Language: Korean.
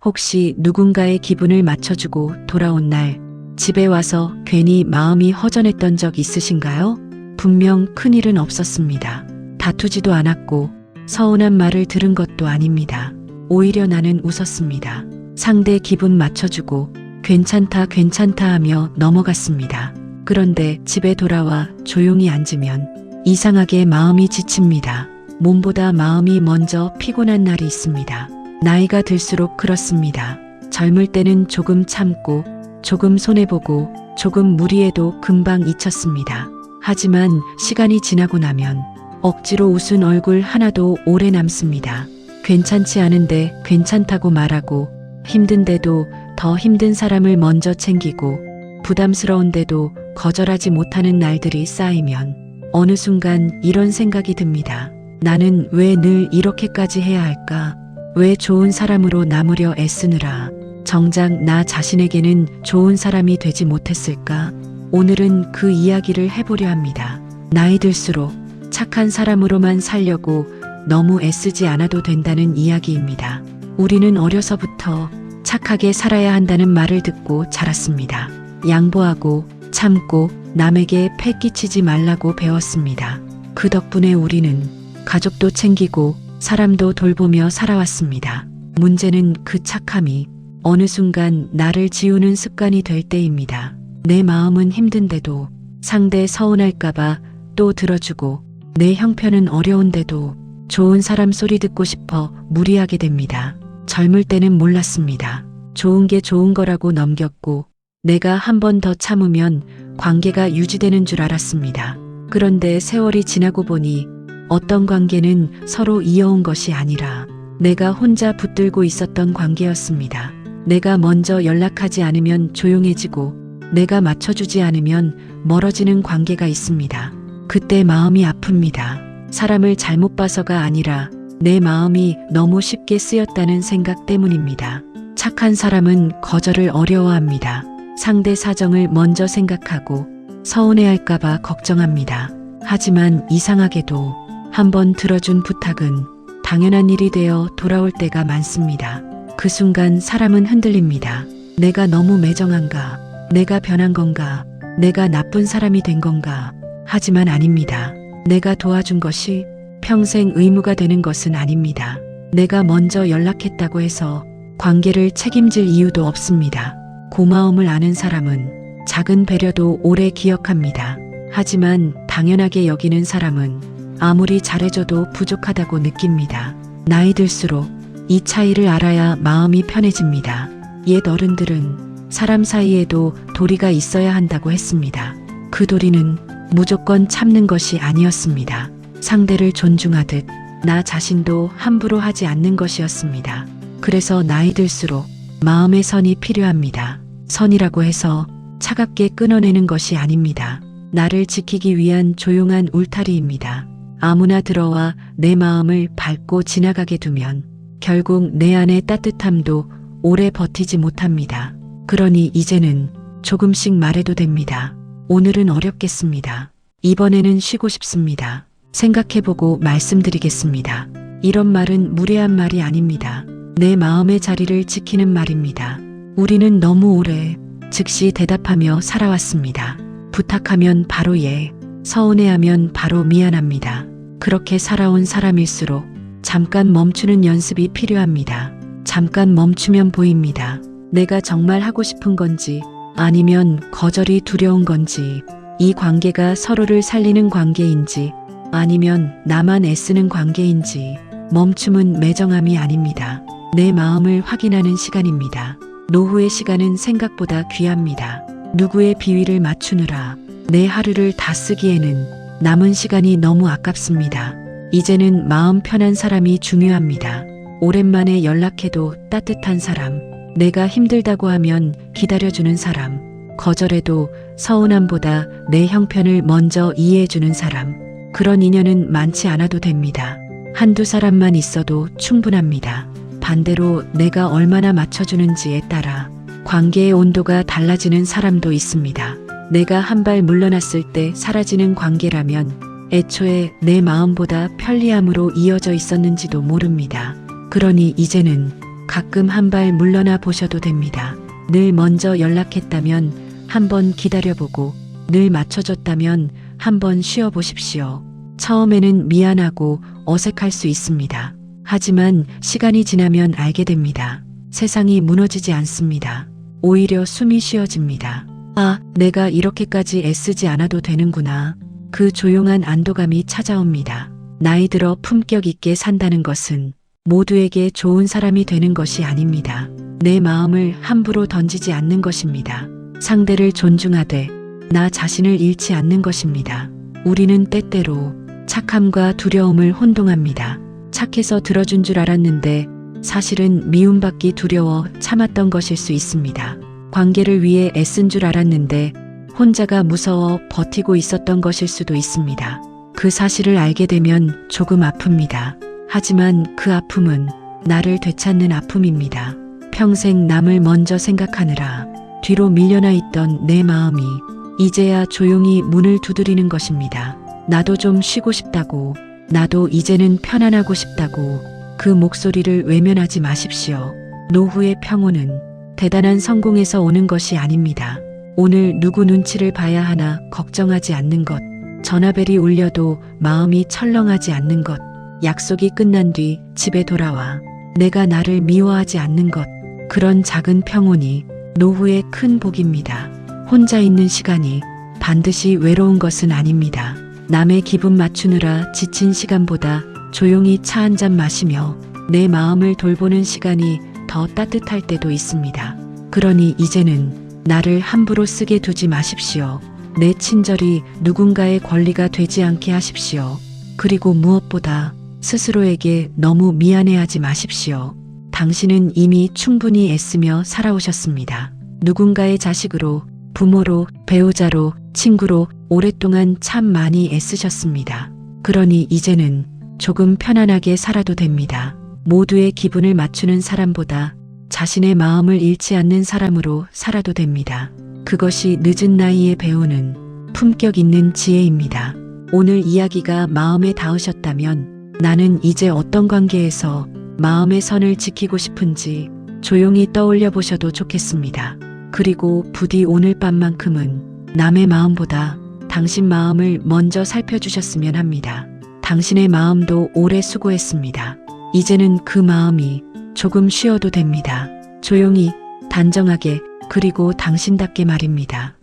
혹시 누군가의 기분을 맞춰주고 돌아온 날 집에 와서 괜히 마음이 허전했던 적 있으신가요? 분명 큰일은 없었습니다. 다투지도 않았고 서운한 말을 들은 것도 아닙니다. 오히려 나는 웃었습니다. 상대 기분 맞춰주고 괜찮다 괜찮다 하며 넘어갔습니다. 그런데 집에 돌아와 조용히 앉으면 이상하게 마음이 지칩니다. 몸보다 마음이 먼저 피곤한 날이 있습니다. 나이가 들수록 그렇습니다. 젊을 때는 조금 참고 조금 손해보고 조금 무리해도 금방 잊혔습니다. 하지만 시간이 지나고 나면 억지로 웃은 얼굴 하나도 오래 남습니다. 괜찮지 않은데 괜찮다고 말하고 힘든데도 더 힘든 사람을 먼저 챙기고 부담스러운데도 거절하지 못하는 날들이 쌓이면 어느 순간 이런 생각이 듭니다. 나는 왜 늘 이렇게까지 해야 할까? 왜 좋은 사람으로 남으려 애쓰느라 정작 나 자신에게는 좋은 사람이 되지 못했을까? 오늘은 그 이야기를 해보려 합니다. 나이 들수록 착한 사람으로만 살려고 너무 애쓰지 않아도 된다는 이야기입니다. 우리는 어려서부터 착하게 살아야 한다는 말을 듣고 자랐습니다. 양보하고 참고 남에게 패 끼치지 말라고 배웠습니다. 그 덕분에 우리는 가족도 챙기고 사람도 돌보며 살아왔습니다. 문제는 그 착함이 어느 순간 나를 지우는 습관이 될 때입니다. 내 마음은 힘든데도 상대 서운할까봐 또 들어주고 내 형편은 어려운데도 좋은 사람 소리 듣고 싶어 무리하게 됩니다. 젊을 때는 몰랐습니다. 좋은 게 좋은 거라고 넘겼고 내가 한 번 더 참으면 관계가 유지되는 줄 알았습니다. 그런데 세월이 지나고 보니 어떤 관계는 서로 이어온 것이 아니라 내가 혼자 붙들고 있었던 관계였습니다. 내가 먼저 연락하지 않으면 조용해지고 내가 맞춰주지 않으면 멀어지는 관계가 있습니다. 그때 마음이 아픕니다. 사람을 잘못 봐서가 아니라 내 마음이 너무 쉽게 쓰였다는 생각 때문입니다. 착한 사람은 거절을 어려워합니다. 상대 사정을 먼저 생각하고 서운해할까봐 걱정합니다. 하지만 이상하게도 한번 들어준 부탁은 당연한 일이 되어 돌아올 때가 많습니다. 그 순간 사람은 흔들립니다. 내가 너무 매정한가? 내가 변한 건가? 내가 나쁜 사람이 된 건가? 하지만 아닙니다. 내가 도와준 것이 평생 의무가 되는 것은 아닙니다. 내가 먼저 연락했다고 해서 관계를 책임질 이유도 없습니다. 고마움을 아는 사람은 작은 배려도 오래 기억합니다. 하지만 당연하게 여기는 사람은 아무리 잘해줘도 부족하다고 느낍니다. 나이 들수록 이 차이를 알아야 마음이 편해집니다. 옛 어른들은 사람 사이에도 도리가 있어야 한다고 했습니다. 그 도리는 무조건 참는 것이 아니었습니다. 상대를 존중하듯 나 자신도 함부로 하지 않는 것이었습니다. 그래서 나이 들수록 마음의 선이 필요합니다. 선이라고 해서 차갑게 끊어내는 것이 아닙니다. 나를 지키기 위한 조용한 울타리입니다. 아무나 들어와 내 마음을 밟고 지나가게 두면 결국 내 안의 따뜻함도 오래 버티지 못합니다. 그러니 이제는 조금씩 말해도 됩니다. 오늘은 어렵겠습니다. 이번에는 쉬고 싶습니다. 생각해보고 말씀드리겠습니다. 이런 말은 무례한 말이 아닙니다. 내 마음의 자리를 지키는 말입니다. 우리는 너무 오래 즉시 대답하며 살아왔습니다. 부탁하면 바로 예, 서운해하면 바로 미안합니다. 그렇게 살아온 사람일수록 잠깐 멈추는 연습이 필요합니다. 잠깐 멈추면 보입니다. 내가 정말 하고 싶은 건지 아니면 거절이 두려운 건지, 이 관계가 서로를 살리는 관계인지 아니면 나만 애쓰는 관계인지. 멈춤은 매정함이 아닙니다. 내 마음을 확인하는 시간입니다. 노후의 시간은 생각보다 귀합니다. 누구의 비위를 맞추느라 내 하루를 다 쓰기에는 남은 시간이 너무 아깝습니다. 이제는 마음 편한 사람이 중요합니다. 오랜만에 연락해도 따뜻한 사람, 내가 힘들다고 하면 기다려주는 사람, 거절해도 서운함보다 내 형편을 먼저 이해해주는 사람. 그런 인연은 많지 않아도 됩니다. 한두 사람만 있어도 충분합니다. 반대로 내가 얼마나 맞춰주는지에 따라 관계의 온도가 달라지는 사람도 있습니다. 내가 한 발 물러났을 때 사라지는 관계라면 애초에 내 마음보다 편리함으로 이어져 있었는지도 모릅니다. 그러니 이제는 가끔 한 발 물러나 보셔도 됩니다. 늘 먼저 연락했다면 한번 기다려보고 늘 맞춰줬다면 한번 쉬어보십시오. 처음에는 미안하고 어색할 수 있습니다. 하지만 시간이 지나면 알게 됩니다. 세상이 무너지지 않습니다. 오히려 숨이 쉬어집니다. 아, 내가 이렇게까지 애쓰지 않아도 되는구나. 그 조용한 안도감이 찾아옵니다. 나이 들어 품격 있게 산다는 것은 모두에게 좋은 사람이 되는 것이 아닙니다. 내 마음을 함부로 던지지 않는 것입니다. 상대를 존중하되 나 자신을 잃지 않는 것입니다. 우리는 때때로 착함과 두려움을 혼동합니다. 착해서 들어준 줄 알았는데 사실은 미움받기 두려워 참았던 것일 수 있습니다. 관계를 위해 애쓴 줄 알았는데 혼자가 무서워 버티고 있었던 것일 수도 있습니다. 그 사실을 알게 되면 조금 아픕니다. 하지만 그 아픔은 나를 되찾는 아픔입니다. 평생 남을 먼저 생각하느라 뒤로 밀려나 있던 내 마음이 이제야 조용히 문을 두드리는 것입니다. 나도 좀 쉬고 싶다고, 나도 이제는 편안하고 싶다고 그 목소리를 외면하지 마십시오. 노후의 평온은 대단한 성공에서 오는 것이 아닙니다. 오늘 누구 눈치를 봐야 하나 걱정하지 않는 것, 전화벨이 울려도 마음이 철렁하지 않는 것, 약속이 끝난 뒤 집에 돌아와 내가 나를 미워하지 않는 것, 그런 작은 평온이 노후의 큰 복입니다. 혼자 있는 시간이 반드시 외로운 것은 아닙니다. 남의 기분 맞추느라 지친 시간보다 조용히 차 한 잔 마시며 내 마음을 돌보는 시간이 더 따뜻할 때도 있습니다. 그러니 이제는 나를 함부로 쓰게 두지 마십시오. 내 친절이 누군가의 권리가 되지 않게 하십시오. 그리고 무엇보다 스스로에게 너무 미안해하지 마십시오. 당신은 이미 충분히 애쓰며 살아오셨습니다. 누군가의 자식으로, 부모로, 배우자로, 친구로 오랫동안 참 많이 애쓰셨습니다. 그러니 이제는 조금 편안하게 살아도 됩니다. 모두의 기분을 맞추는 사람보다 자신의 마음을 잃지 않는 사람으로 살아도 됩니다. 그것이 늦은 나이에 배우는 품격 있는 지혜입니다. 오늘 이야기가 마음에 닿으셨다면 나는 이제 어떤 관계에서 마음의 선을 지키고 싶은지 조용히 떠올려 보셔도 좋겠습니다. 그리고 부디 오늘 밤만큼은 남의 마음보다 당신 마음을 먼저 살펴주셨으면 합니다. 당신의 마음도 오래 수고했습니다. 이제는 그 마음이 조금 쉬어도 됩니다. 조용히, 단정하게, 그리고 당신답게 말입니다.